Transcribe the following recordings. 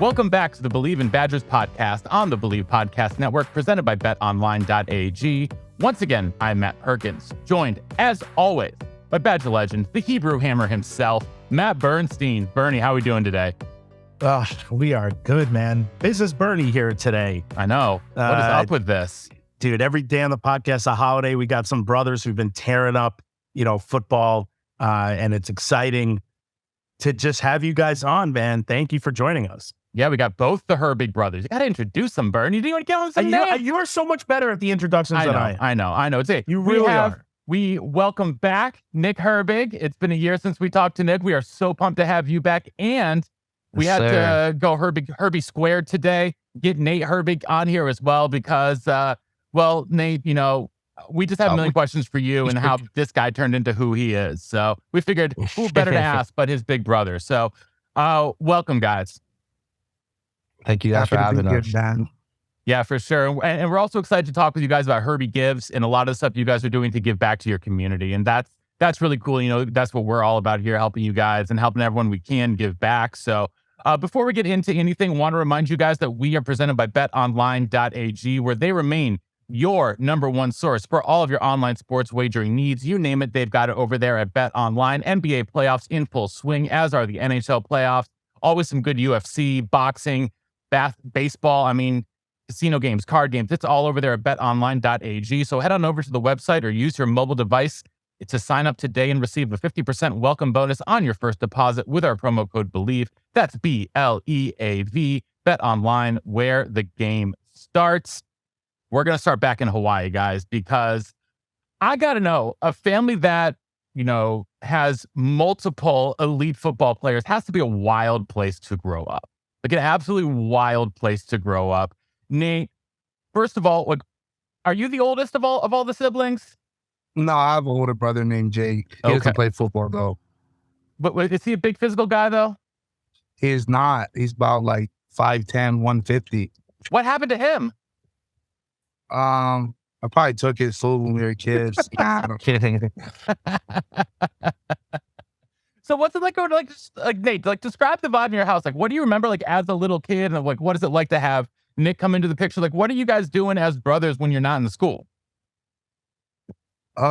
Welcome back to the Believe in Badgers podcast on the Believe Podcast Network, presented by betonline.ag. Once again, I'm Matt Perkins, joined, as always, by Badger legend, the Hebrew Hammer himself, Matt Bernstein. Bernie, how are we doing today? We are good, man. This is Bernie here today. I know. What is up with this? Dude, every day on the podcast, a holiday, we got some brothers who've been tearing up, football, and it's exciting to just have you guys on, man. Thank you for joining us. Yeah, we got both the Herbig brothers. You got to introduce them, Bernie. Do you want to give them some names? You are so much better at the introductions than I am. I know. It's it. You really are. We welcome back Nick Herbig. It's been a year since we talked to Nick. We are so pumped to have you back. And we had to go Herbie squared today, get Nate Herbig on here as well because, Nate, we just have a million questions for you and how this guy turned into who he is. So we figured who better to ask but his big brother. So welcome, guys. Thank you guys for having us. Yeah, for sure. And we're also excited to talk with you guys about Herby Gives and a lot of the stuff you guys are doing to give back to your community. And that's really cool. That's what we're all about here, helping you guys and helping everyone we can give back. So before we get into anything, I want to remind you guys that we are presented by betonline.ag, where they remain your number one source for all of your online sports wagering needs. You name it, they've got it over there at BetOnline. NBA playoffs in full swing, as are the NHL playoffs. Always some good UFC, boxing, baseball. I mean, casino games, card games. It's all over there at betonline.ag. So head on over to the website or use your mobile device to sign up today and receive a 50% welcome bonus on your first deposit with our promo code BELIEVE. That's BLEAV. BetOnline, where the game starts. We're going to start back in Hawaii, guys, because I got to know, a family that, has multiple elite football players has to be a wild place to grow up. Like an absolutely wild place to grow up. Nate, first of all, are you the oldest of all the siblings? No, I have an older brother named Jake. He doesn't play football, though. But is he a big physical guy, though? He is not. He's about 5'10", 150. What happened to him? I probably took his food when we were kids. So what's it like going to Nate, describe the vibe in your house. Like, what do you remember as a little kid? And what is it like to have Nick come into the picture? Like, what are you guys doing as brothers when you're not in the school? We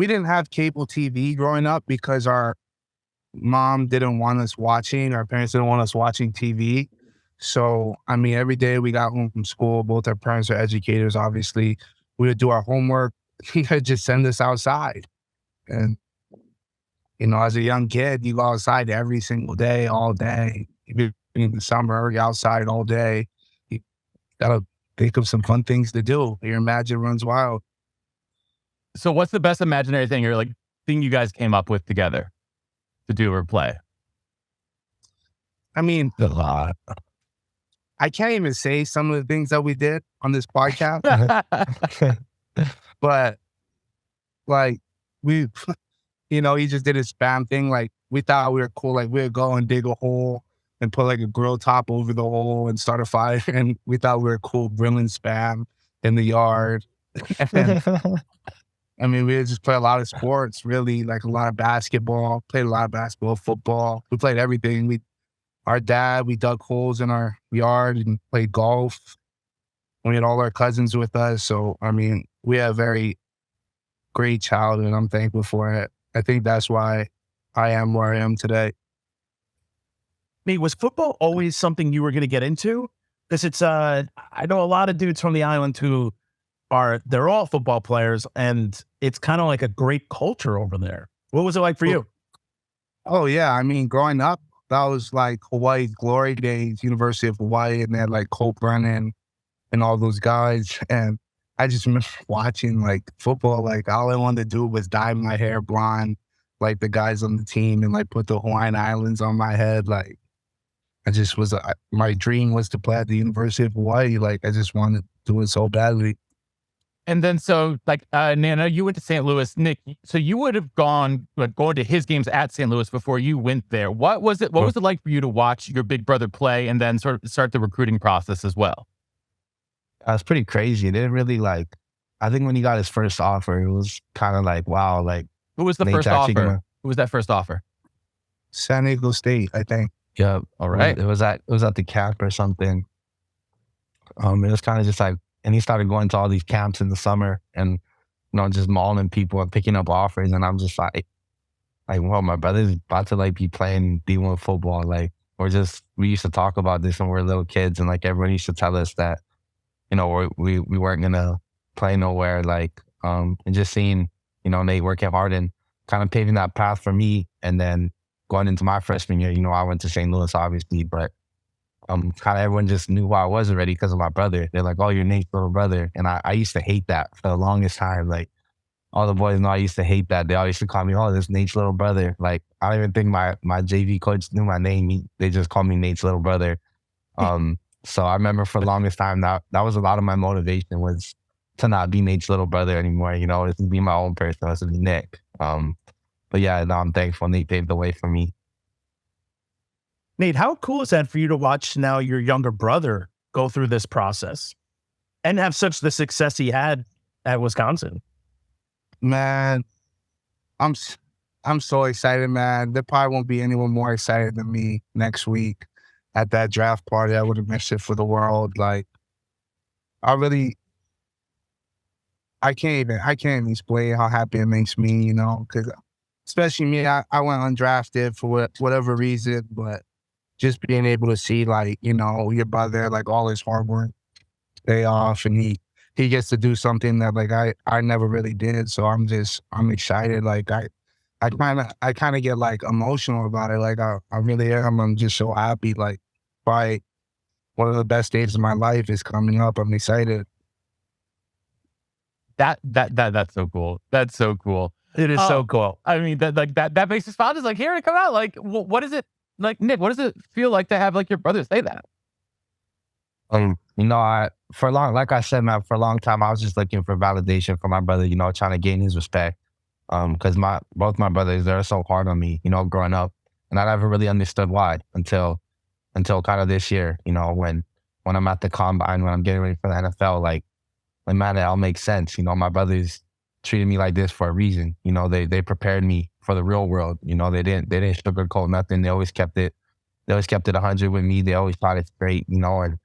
didn't have cable TV growing up because our mom didn't want us watching. Our parents didn't want us watching TV. So, every day we got home from school, both our parents are educators, obviously. We would do our homework. They'd just send us outside. And, as a young kid, you go outside every single day, all day. In the summer, you're outside all day. You got to think of some fun things to do. Your imagine runs wild. So what's the best imaginary thing or thing you guys came up with together to do or play? A lot. I can't even say some of the things that we did on this podcast. But we, he just did his spam thing. We thought we were cool. We would go and dig a hole and put a grill top over the hole and start a fire. And we thought we were cool grilling spam in the yard. We would just play a lot of sports, really, a lot of basketball, played a lot of basketball, football. We played everything. We dug holes in our yard and played golf. We had all our cousins with us. So, we had a very great childhood. I'm thankful for it. I think that's why I am where I am today. Nate, was football always something you were going to get into? Because it's, I know a lot of dudes from the island who they're all football players, and it's kind of like a great culture over there. What was it like for you? Oh, yeah. Growing up, that was Hawaii's glory days, University of Hawaii, and they had Cole Brennan and all those guys. And I just remember watching football. All I wanted to do was dye my hair blonde, like the guys on the team, and put the Hawaiian Islands on my head. My dream was to play at the University of Hawaii. I just wanted to do it so badly. And then Nana, you went to St. Louis. Nick, so you would have going to his games at St. Louis before you went there. What was it like for you to watch your big brother play and then sort of start the recruiting process as well? It was pretty crazy. It didn't really I think when he got his first offer, it was kind of wow. Who was the first offer? Who was that first offer? San Diego State, I think. Yeah. All right. It was at the camp or something. It was kind of just like, and he started going to all these camps in the summer and, just mauling people and picking up offers. And I'm just like, well, my brother's about to like be playing D1 football. Like, we used to talk about this when we were little kids, and like everyone used to tell us that, we weren't gonna play nowhere. Like, and just seeing, Nate working hard and kind of paving that path for me. And then going into my freshman year, I went to St. Louis, obviously, but kind of everyone just knew who I was already because of my brother. They're like, "Oh, you're Nate's little brother," and I used to hate that for the longest time. Like, all the boys know I used to hate that. They all used to call me, "Oh, this Nate's little brother." Like, I don't even think my JV coach knew my name. They just called me Nate's little brother. So I remember for the longest time that was a lot of my motivation, was to not be Nate's little brother anymore. It's to be my own person. It's to be Nick. But yeah, no, I'm thankful Nate paved the way for me. Nate, how cool is that for you to watch now your younger brother go through this process and have such the success he had at Wisconsin? Man, I'm so excited, man. There probably won't be anyone more excited than me next week at that draft party. I would have missed it for the world. Like, I can't even explain how happy it makes me, because especially me, I went undrafted for whatever reason, but just being able to see, like, your brother, like, all his hard work pay off, and he gets to do something that, like, I never really did. So I'm excited. Like, I kind of get like emotional about it. Like, I really am. I'm just so happy. Like, probably one of the best days of my life is coming up. I'm excited. That's so cool. That's so cool. It is so cool. I mean, that makes us proud. Is like, hearing it come out. Like, what is it like, Nick? What does it feel like to have like your brother say that? Like I said, man, for a long time, I was just looking for validation from my brother. Trying to gain his respect. Because both my brothers, they're so hard on me. Growing up, and I never really understood why until kind of this year. When I'm at the combine, when I'm getting ready for the NFL, like, man, it all makes sense. My brothers treated me like this for a reason. They prepared me for the real world. They didn't sugarcoat nothing. They always kept it 100 with me. They always thought it straight, and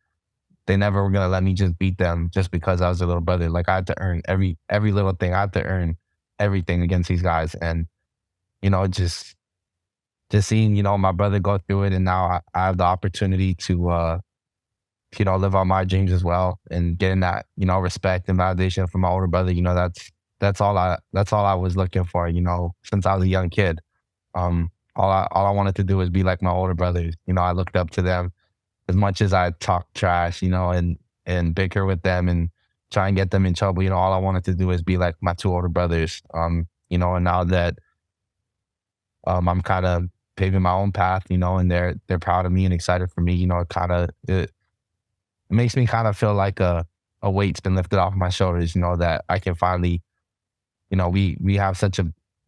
they never were gonna let me just beat them just because I was a little brother. Like, I had to earn every little thing. I had to earn everything against these guys. And, just seeing, my brother go through it, and now I have the opportunity to live out my dreams as well, and getting that, respect and validation from my older brother. That's all I was looking for, since I was a young kid. All I wanted to do was be like my older brothers. I looked up to them as much as I talked trash, and bicker with them and try and get them in trouble. All I wanted to do was be like my two older brothers. And now that I'm kind of paving my own path, and they're proud of me and excited for me, it makes me kind of feel like a weight's been lifted off my shoulders, that I can finally, we have such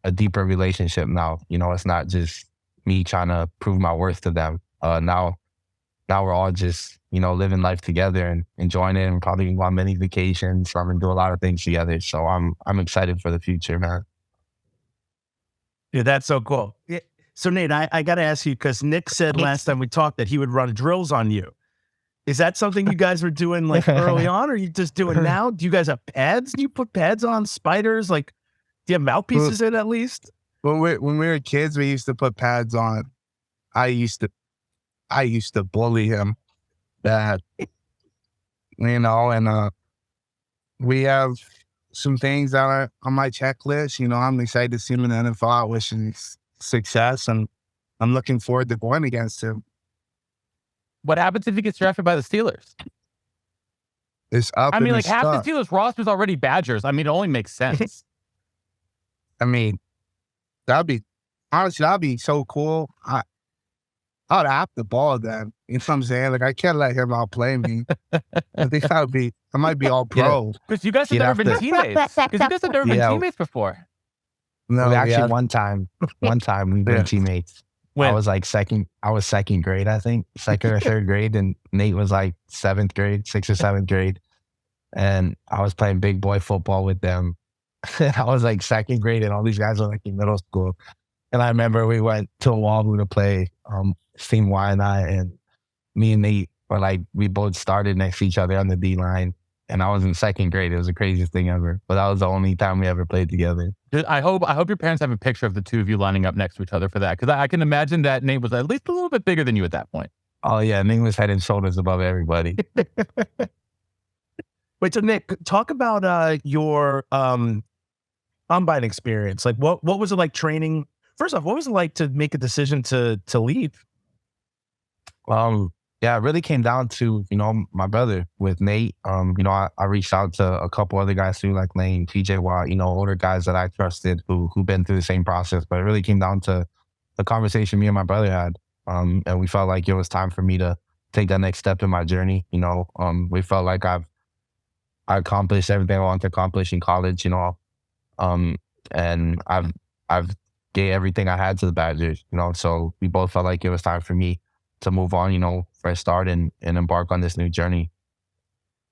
a deeper relationship now. It's not just me trying to prove my worth to them. Now we're all just, living life together and enjoying it, and probably go on many vacations. So I'm going to do a lot of things together. So I'm excited for the future, man. Yeah, that's so cool. Yeah. So Nate, I got to ask you, because Nick said last time we talked that he would run drills on you. Is that something you guys were doing like early on, or are you just doing now? Do you guys have pads? Do you put pads on spiders? Like, do you have mouthpieces in at least? When we were kids, we used to put pads on. I used to bully him bad, and we have some things that are on my checklist. I'm excited to see him in the NFL. I wish him success, and I'm looking forward to going against him. What happens if he gets drafted by the Steelers? It's up. I mean, like, half stuff. the Steelers roster is already Badgers. I mean, it only makes sense. I mean, that'd be so cool. I'd have the ball then. You know what I'm saying? Like, I can't let him outplay me. I think I might be all pro. Because you guys have never been teammates. Because you guys have never been teammates before. No, we actually one time we've been teammates. When? I was second grade, I think, second or third grade, and Nate was like sixth or seventh grade. And I was playing big boy football with them. I was like second grade, and all these guys were like in middle school. And I remember we went to Oahu to play seen why and me and Nate were like, we both started next to each other on the D line. And I was in second grade. It was the craziest thing ever. But that was the only time we ever played together. Dude, I hope your parents have a picture of the two of you lining up next to each other for that. Because I can imagine that Nate was at least a little bit bigger than you at that point. Oh, yeah. Nate was head and shoulders above everybody. Wait, so Nick, talk about your combine experience. Like, what was it like training? First off, what was it like to make a decision to leave? Yeah, it really came down to, my brother with Nate. I reached out to a couple other guys too, like Lane, TJ Watt, older guys that I trusted who've been through the same process. But it really came down to the conversation me and my brother had. And we felt like it was time for me to take that next step in my journey. We felt like I accomplished everything I wanted to accomplish in college, and I've gave everything I had to the Badgers, so we both felt like it was time for me to move on, for a start and embark on this new journey.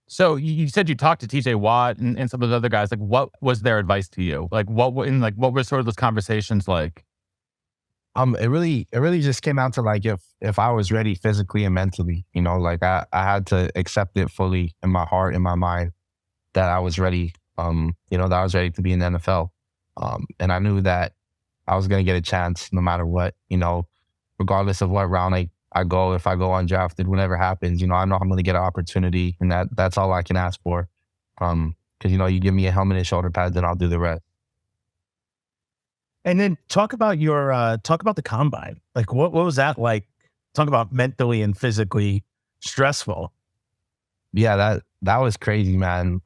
So you said you talked to TJ Watt and some of the other guys. Like, what was their advice to you? Like, what were sort of those conversations like? It really just came out to like if I was ready physically and mentally, like I had to accept it fully in my heart, in my mind, that I was ready, that I was ready to be in the NFL. And I knew that I was going to get a chance no matter what, regardless of what round I go, if I go undrafted, whatever happens, I know I'm going to get an opportunity, and that's all I can ask for. Because, you give me a helmet and shoulder pads and I'll do the rest. And then talk about the combine. Like, what was that like? Talk about mentally and physically stressful. Yeah, that was crazy, man.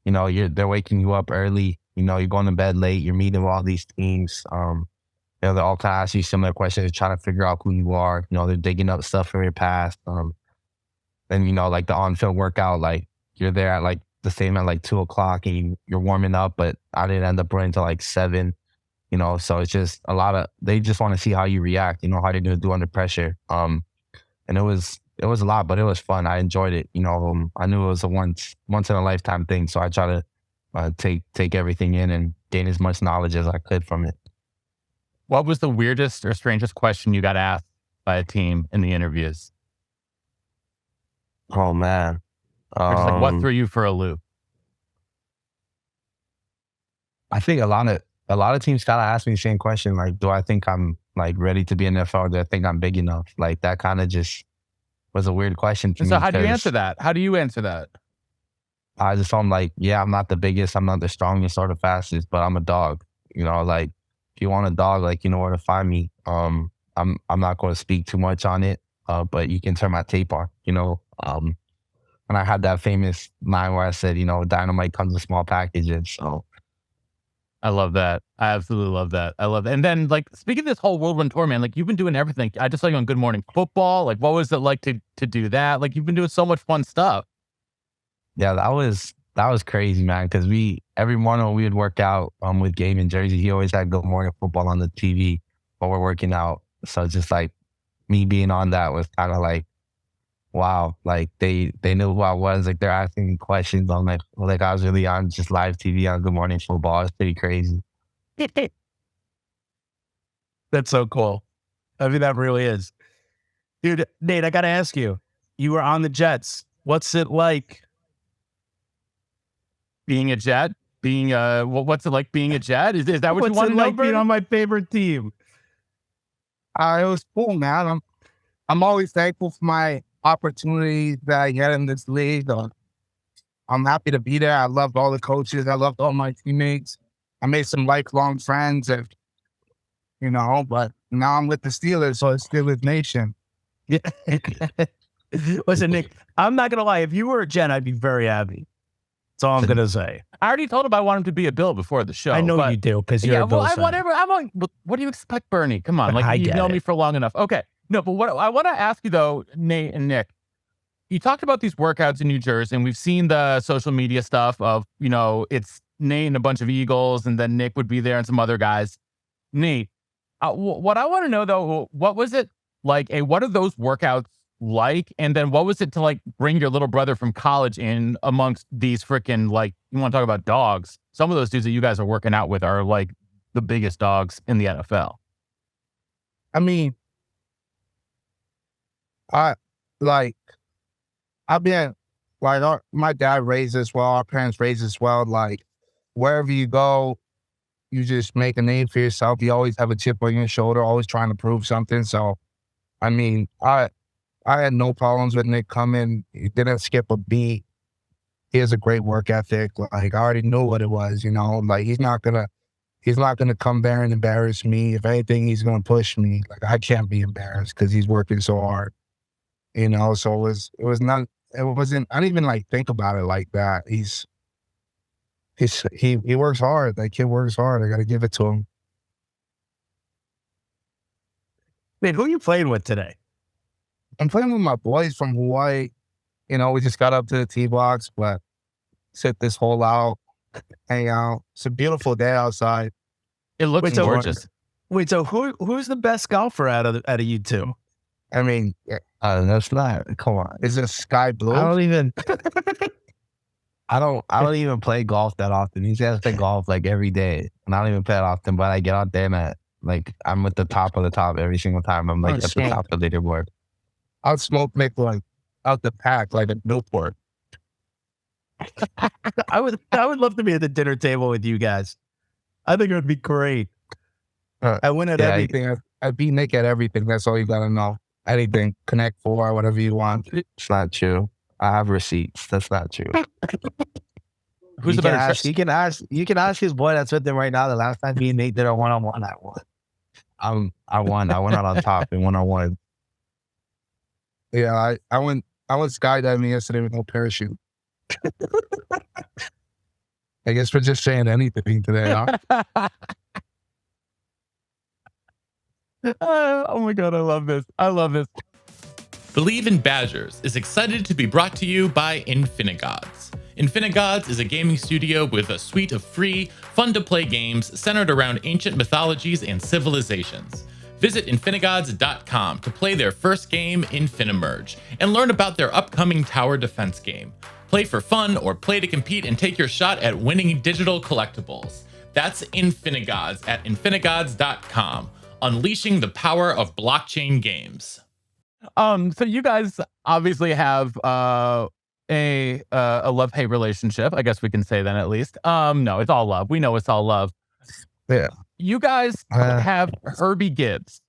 They're waking you up early. You're going to bed late. You're meeting with all these teams. They all kind of ask you similar questions, trying to figure out who you are. They're digging up stuff from your past. Then, like the on-field workout, like you're there at like the same at like 2:00 and you're warming up, but I didn't end up running until like 7. So it's just they just want to see how you react, how you're going to do under pressure. And it was a lot, but it was fun. I enjoyed it. I knew it was a once in a lifetime thing. So I try to take everything in and gain as much knowledge as I could from it. What was the weirdest or strangest question you got asked by a team in the interviews? Oh man. Or just like, what threw you for a loop? I think a lot of teams kind of ask me the same question. Like, do I think I'm like ready to be in the NFL? Do I think I'm big enough? Like that kind of just was a weird question to me. So how do you answer that? How do you answer that? I just told them like, yeah, I'm not the biggest, I'm not the strongest or the fastest, but I'm a dog. Like if you want a dog, like you know where to find me. I'm not going to speak too much on it, but you can turn my tape on. And I had that famous line where I said, dynamite comes in small packages. So I love that. I absolutely love that. I love that. And then, like, speaking of this whole whirlwind tour, man, like, you've been doing everything. I just saw you on Good Morning Football. Like, what was it like to do that? Like, you've been doing so much fun stuff. Yeah, that was crazy, man. Because every morning when we would work out with Gabe in Jersey, he always had Good Morning Football on the TV while we're working out. So just like me being on that was kind of like, wow, like they knew who I was. Like they're asking me questions on like I was really on just live TV on Good Morning Football. It's pretty crazy. That's so cool. I mean, that really is. Dude, Nate, I got to ask you, you were on the Jets. What's it like? Being a Jet? What's it like being a Jet? Is that what you want to know? What's it like being on my favorite team? It was cool, man. I'm always thankful for my opportunities that I get in this league. I'm happy to be there. I loved all the coaches. I loved all my teammates. I made some lifelong friends, but now I'm with the Steelers, so it's Steelers Nation. Yeah. Listen, Nick, I'm not going to lie. If you were a Jet, I'd be very happy. That's all I'm going to say. I already told him I want him to be a Bill before the show. I know you do, because you're a Bill fan. Whatever. What do you expect, Bernie? Come on. Like, you've known me for long enough. Okay. No, but what I want to ask you, though, Nate and Nick, you talked about these workouts in New Jersey, and we've seen the social media stuff of, it's Nate and a bunch of Eagles, and then Nick would be there and some other guys. Nate, what I want to know, though, what was it like? What are those workouts like? And then what was it to, like, bring your little brother from college in amongst these freaking, like, you want to talk about dogs? Some of those dudes that you guys are working out with are, like, the biggest dogs in the NFL. I mean, I like I've been like my dad raised us well, our parents raised us well. Like wherever you go, you just make a name for yourself. You always have a chip on your shoulder, always trying to prove something. So I mean, I had no problems with Nick coming. He didn't skip a beat. He has a great work ethic. Like I already knew what it was, you know. Like he's not gonna come there and embarrass me. If anything, he's gonna push me. Like I can't be embarrassed because he's working so hard. You know, so it wasn't, I didn't even like think about it like that. He works hard. That kid works hard. I gotta give it to him. Man, who are you playing with today? I'm playing with my boys from Hawaii. You know, we just got up to the T box, but sit this hole out, hang out. It's a beautiful day outside. It looks Wait, so- gorgeous. Wait, so who's the best golfer out of you two? I mean, That's not. Come on. is it sky blue? I don't even. I don't even play golf that often. These guys play golf like every day, and I don't even play it often. But I get out there and I'm at the top of the top every single time. I'm like at the top of the leaderboard. I'll smoke Nick like out the pack like a Newport. I would love to be at the dinner table with you guys. I think it would be great. I win at everything. I beat Nick at everything. That's all you gotta know. Anything, Connect Four, whatever you want. It's not true. I have receipts. That's not true. Who's the better? You can ask his boy that's with him right now. The last time me and Nate did a one-on-one, I won. I won. I went out on top in one-on-one. Yeah, I went skydiving yesterday with no parachute. I guess we're just saying anything today, huh? Oh my God, I love this. I love this. Believe in Badgers is excited to be brought to you by Infinigods. Infinigods is a gaming studio with a suite of free, fun-to-play games centered around ancient mythologies and civilizations. Visit Infinigods.com to play their first game, Infinimerge, and learn about their upcoming tower defense game. Play for fun or play to compete and take your shot at winning digital collectibles. That's Infinigods at Infinigods.com, unleashing the power of blockchain games. So you guys obviously have a love-hate relationship. I guess we can say that at least. No, it's all love. We know it's all love. Yeah. You guys have Herby Gibbs.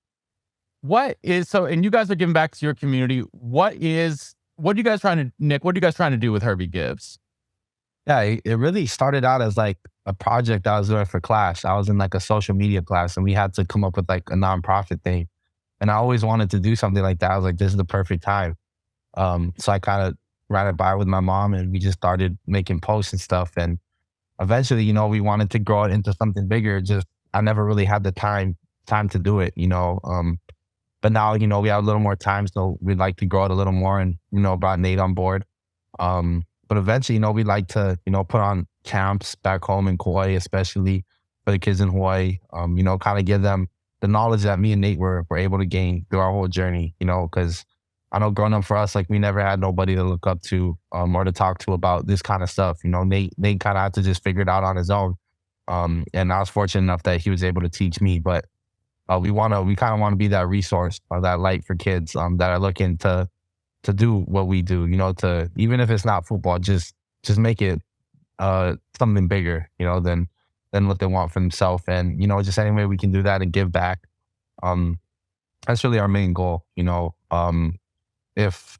And you guys are giving back to your community. What are you guys trying to, Nick, what are you guys trying to do with Herby Gives? Yeah, it really started out as like a project I was doing for class. I was in like a social media class and we had to come up with like a nonprofit thing. And I always wanted to do something like that. I was like, this is the perfect time. So I kind of ran it by with my mom and we just started making posts and stuff. And eventually, you know, we wanted to grow it into something bigger. Just, I never really had the time to do it, you know. But now, you know, we have a little more time. So we'd like to grow it a little more and, you know, brought Nate on board. But eventually, you know, we'd like to, you know, put on camps back home in Kauai, especially for the kids in Hawaii, you know, kind of give them the knowledge that me and Nate were able to gain through our whole journey, you know, because I know growing up for us, like we never had nobody to look up to or to talk to about this kind of stuff. You know, Nate kind of had to just figure it out on his own. And I was fortunate enough that he was able to teach me, but we kind of want to be that resource or that light for kids that are looking to do what we do, you know, to, even if it's not football, just make it something bigger, you know, than what they want for themselves. And, you know, just any way we can do that and give back. That's really our main goal, you know. If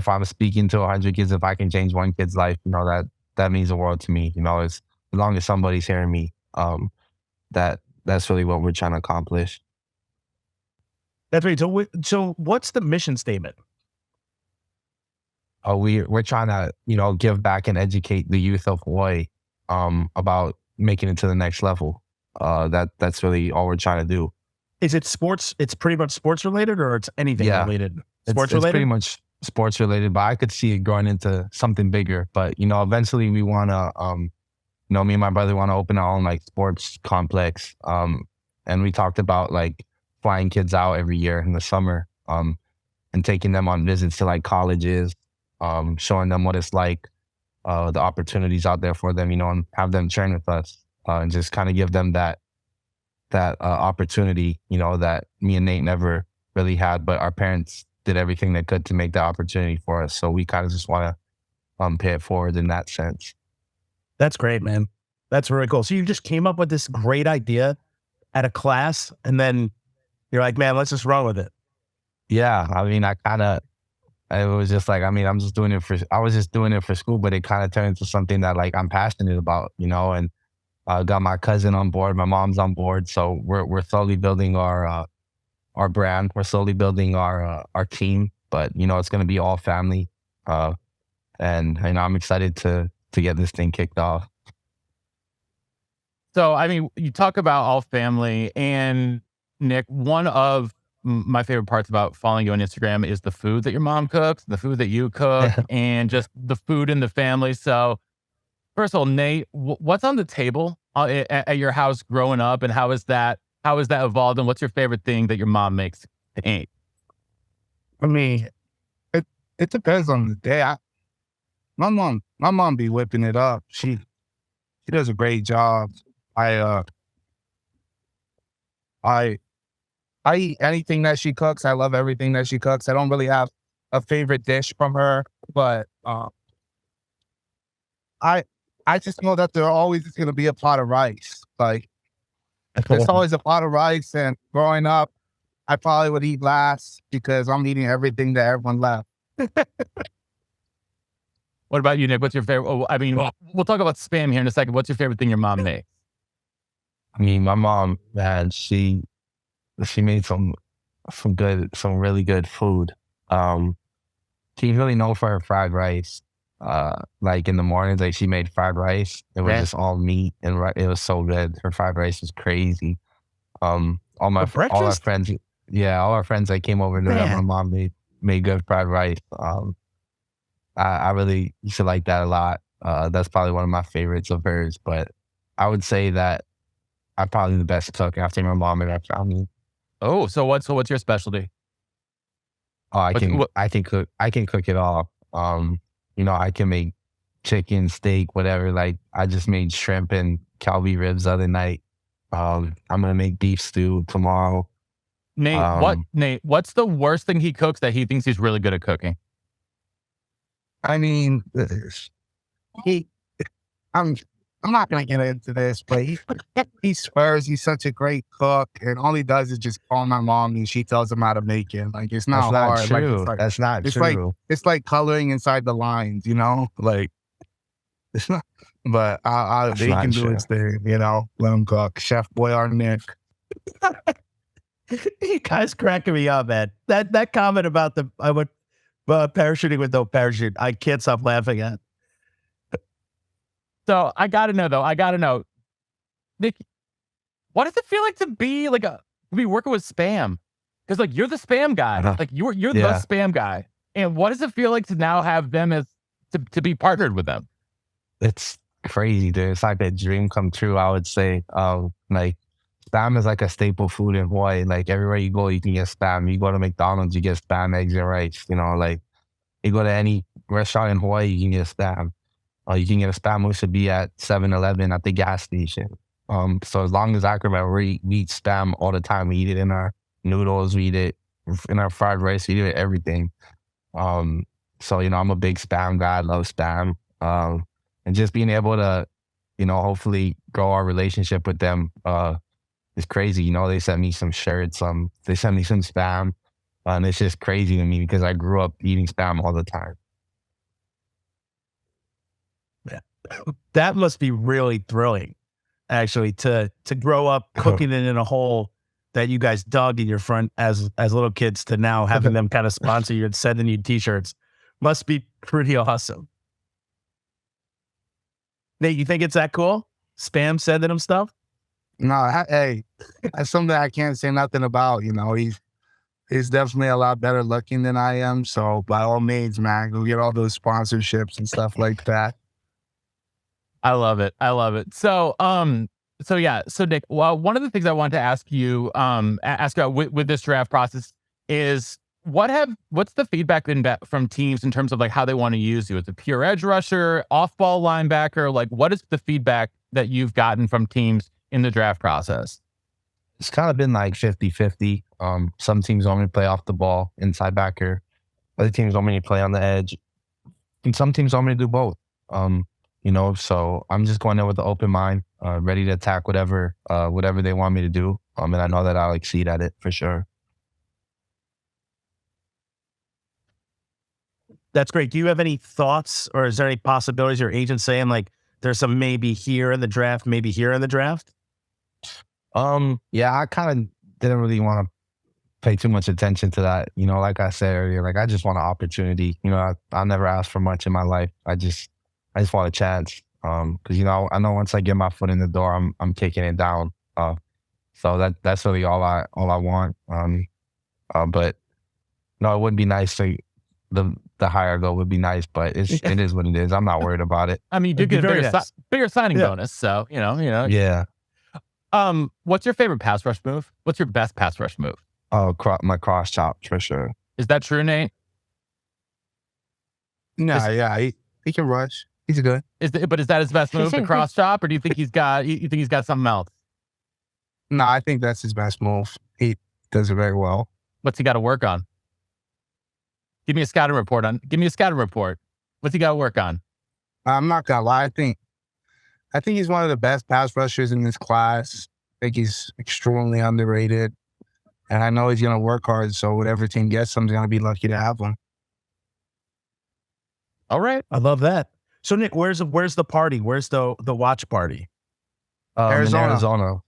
I'm speaking to 100 kids, if I can change one kid's life, you know, that means the world to me, you know. As long as somebody's hearing me, that's really what we're trying to accomplish. That's right. So what's the mission statement? We're trying to, you know, give back and educate the youth of Hawaii about making it to the next level. That's really all we're trying to do. Is it sports? It's pretty much sports related, or it's anything related? Sports related? It's pretty much sports related, but I could see it growing into something bigger. But, you know, eventually we want to, you know, me and my brother want to open our own like sports complex. And we talked about like flying kids out every year in the summer and taking them on visits to like colleges, showing them what it's like, the opportunities out there for them, you know, and have them train with us and just kind of give them that opportunity, you know, that me and Nate never really had, but our parents did everything they could to make the opportunity for us. So we kind of just want to pay it forward in that sense. That's great, man. That's really cool. So you just came up with this great idea at a class, and then you're like, man, let's just run with it. Yeah, I mean, it was just like, I mean, I was just doing it for school, but it kind of turned into something that like I'm passionate about, you know, and got my cousin on board, my mom's on board. So we're slowly building our brand. We're slowly building our team, but you know, it's going to be all family. And you know, I'm excited to get this thing kicked off. So, I mean, you talk about all family, and Nick, one of my favorite parts about following you on Instagram is the food that your mom cooks, the food that you cook, and just the food in the family. So, first of all, Nate, what's on the table at your house growing up, and how has that evolved, and what's your favorite thing that your mom makes to eat? I mean, it depends on the day. My mom be whipping it up. She does a great job. I eat anything that she cooks. I love everything that she cooks. I don't really have a favorite dish from her, but I just know that there always is going to be a pot of rice. Like, there's always a pot of rice, and growing up, I probably would eat last because I'm eating everything that everyone left. What about you, Nick? What's your favorite? Oh, I mean, we'll talk about spam here in a second. What's your favorite thing your mom makes? I mean, my mom, man, she made some really good food. She's really known for her fried rice. Like in the mornings, like she made fried rice. It was just all meat and it was so good. Her fried rice was crazy. All our friends that came over knew that my mom made good fried rice. I really used to like that a lot. That's probably one of my favorites of hers. But I would say that I'm probably the best cook after my mom and our family. Oh, so what's your specialty? Oh, I can cook it all. You know, I can make chicken, steak, whatever. Like I just made shrimp and Herby ribs the other night. I'm gonna make beef stew tomorrow. Nate, what's the worst thing he cooks that he thinks he's really good at cooking? I mean, I'm not gonna get into this, but he swears he's such a great cook, and all he does is just call my mom and she tells him how to make it. Like it's not hard. True. Like, That's not true. It's like coloring inside the lines, you know. Like it's not. But they can do his thing, you know. Let him cook. Chef Boyardee Nick. You guys cracking me up, man. That comment about I went parachuting with no parachute, I can't stop laughing at. So I gotta know, Nick, what does it feel like to be working with spam? Because like you're the spam guy, like you're the spam guy, and what does it feel like to now have them as to be partnered with them? It's crazy, dude. It's like a dream come true, I would say. Like spam is like a staple food in Hawaii. Like everywhere you go, you can get spam. You go to McDonald's, you get spam, eggs, and rice. You know, like you go to any restaurant in Hawaii, you can get spam. You can get a spam musubi at 7-Eleven at the gas station. So as long as I can remember, we eat spam all the time. We eat it in our noodles, we eat it in our fried rice, we eat it in everything. So, you know, I'm a big spam guy. I love spam. And just being able to, you know, hopefully grow our relationship with them is crazy. You know, they sent me some shirts, they sent me some spam. And it's just crazy to me because I grew up eating spam all the time. That must be really thrilling, actually, to grow up cooking it in a hole that you guys dug in your front as little kids to now having them kind of sponsor you and sending you t-shirts. Must be pretty awesome. Nate, you think it's that cool? Spam sending them stuff? No, hey, that's something I can't say nothing about. You know, he's definitely a lot better looking than I am. So by all means, man, go get all those sponsorships and stuff like that. I love it. So, Nick, well, one of the things I wanted to ask you, ask about with this draft process is what's the feedback been from teams in terms of like how they want to use you? Is it pure edge rusher, off ball linebacker? Like, what is the feedback that you've gotten from teams in the draft process? It's kind of been like 50-50. Some teams want me to play off the ball, inside backer. Other teams want me to play on the edge. And some teams want me to do both. So I'm just going there with an open mind, ready to attack whatever they want me to do. And I know that I'll exceed at it for sure. That's great. Do you have any thoughts, or is there any possibilities your agent saying like there's some maybe here in the draft, maybe here in the draft? Yeah, I kind of didn't really want to pay too much attention to that. Like I said earlier, like I just want an opportunity. I never asked for much in my life. I just want a chance. Because I know once I get my foot in the door, I'm kicking it down. So that's really all I want. But no, it would be nice to the higher go would be nice, but it is what it is. I'm not worried about it. I mean, you do get a bigger signing bonus, so Yeah. What's your favorite pass rush move? What's your best pass rush move? Oh, my cross chop for sure. Is that true, Nate? No, yeah, he can rush. He's good. But is that his best move, the cross chop, or do you think he's got something else? No, I think that's his best move. He does it very well. What's he got to work on? Give me a scouting report. What's he got to work on? I'm not gonna lie. I think he's one of the best pass rushers in this class. I think he's extremely underrated. And I know he's going to work hard, so whatever team gets him, they're going to be lucky to have him. All right. I love that. So, Nick, where's the party? Where's the watch party? Arizona. In Arizona.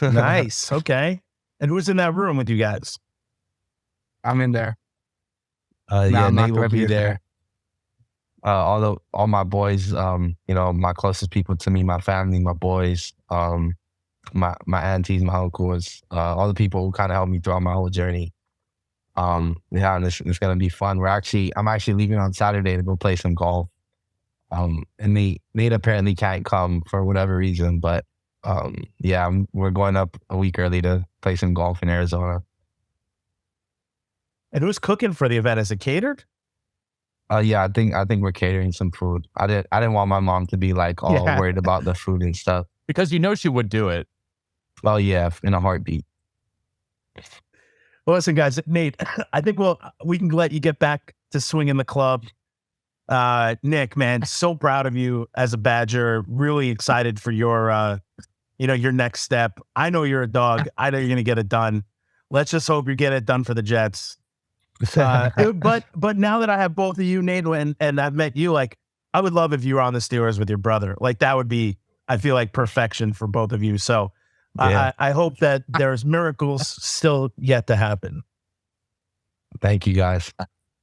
Nice. Okay. And who's in that room with you guys? I'm in there. Yeah, Nate will be there. All my boys, my closest people to me, my family, my boys, my aunties, my uncles, all the people who kind of helped me throughout my whole journey. And it's gonna be fun. I'm actually leaving on Saturday to go play some golf. And Nate apparently can't come for whatever reason, but we're going up a week early to play some golf in Arizona. And who's cooking for the event? Is it catered? I think we're catering some food. I didn't want my mom to be like all worried about the food and stuff. Because she would do it. Well, yeah, in a heartbeat. Well, listen, guys, Nate, I think we can let you get back to swinging the club. Nick, man, so proud of you as a Badger. Really excited for your next step. I know you're a dog. I know you're going to get it done. Let's just hope you get it done for the Jets. But now that I have both of you, Nate, and I've met you, like, I would love if you were on the Steelers with your brother. Like, that would be, I feel like, perfection for both of you. So I hope that there's miracles still yet to happen. Thank you, guys.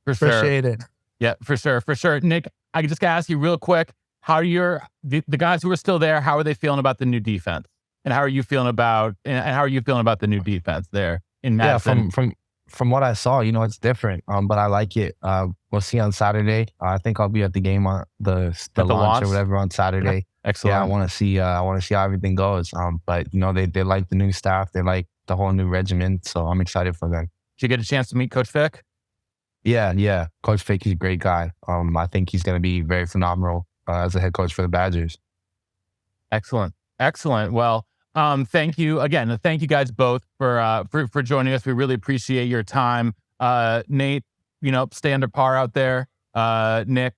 For sure. Appreciate it. Yeah, for sure. Nick, I just got to ask you real quick, how are the guys who are still there, how are they feeling about the new defense? And how are you feeling about the new defense there in Madison? Yeah, from what I saw, it's different. But I like it. We'll see on Saturday. I think I'll be at the game on the launch or whatever on Saturday. Excellent. Yeah, I want to see how everything goes. But they like the new staff. They like the whole new regimen. So I'm excited for them. Did you get a chance to meet Coach Fick? Yeah. Coach Fick, he's a great guy. I think he's going to be very phenomenal as a head coach for the Badgers. Excellent. Well, thank you again. Thank you guys both for joining us. We really appreciate your time. Nate, stay under par out there. Nick,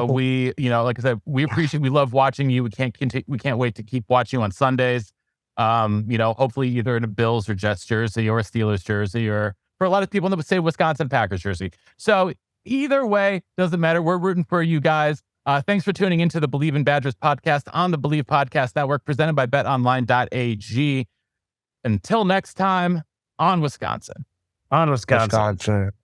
we, like I said, we love watching you. We can't wait to keep watching you on Sundays. Hopefully either in a Bills or Jets jersey or a Steelers jersey, or for a lot of people that would say Wisconsin Packers jersey. So either way, doesn't matter. We're rooting for you guys. Thanks for tuning into the Believe in Badgers podcast on the Believe Podcast Network, presented by betonline.ag. Until next time, on Wisconsin. On Wisconsin.